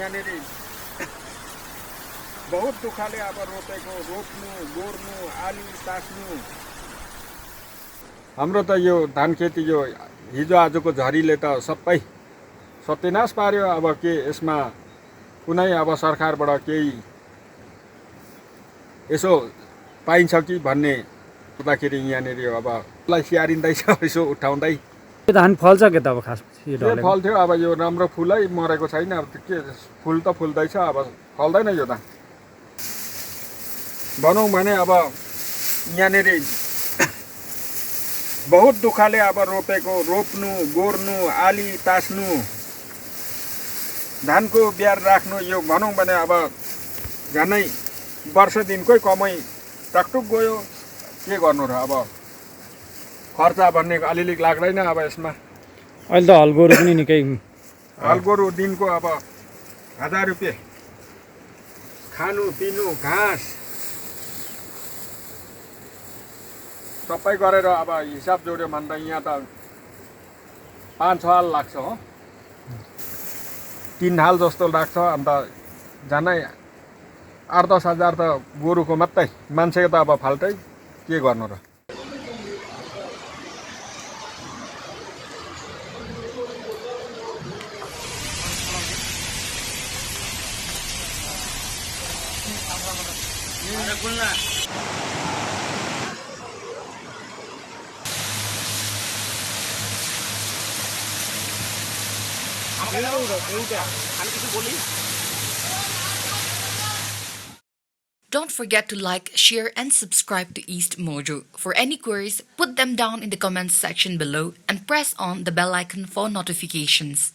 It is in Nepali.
यहाँनिर बहुत दुःखले अब रोपेको रोप्नु गोड्नु आली तास्नु हाम्रो त यो धान खेती यो हिजो आजको झरीले त सबै सत्यनाश पार्यो। अब के यसमा कुनै अब सरकारबाट केही यसो पाइन्छ कि भन्ने हुँदाखेरि यहाँनिर अब लाई स्याहारिँदैछ यसो उठाउँदै। यो धान फल्छ के त अब खास के फल्थ्यो अब यो राम्रो फुलै मरेको छैन। अब के फुल त फुल्दैछ अब फल्दैन यो धान। भनौँ भने अब यहाँनिर बहुत दुःखले अब रोपेको रोप्नु गोड्नु आली तास्नु धानको बियार राख्नु यो भनौँ भने अब झनै वर्ष दिनकै कमाइ टकटुक गयो। के गर्नु र अब खर्च भन्ने अलिअलि लाग्दैन अब यसमा। अहिले त हल गोरु पनि निकै हल गोरु दिनको अब 1000 रुपियाँ खानु पिनु घाँस सबै गरेर अब हिसाब जोड्यो भने त यहाँ त 5-6 हाल लाग्छ हो। 3 हाल जस्तो लाग्छ। अन्त झनै 8-10 हजार त गोरुको मात्रै मान्छेको त अब फाल्टै के गर्नु र। Don't forget to like, share and subscribe to EastMojo. For any queries, put them down in the comments section below and press on the bell icon for notifications.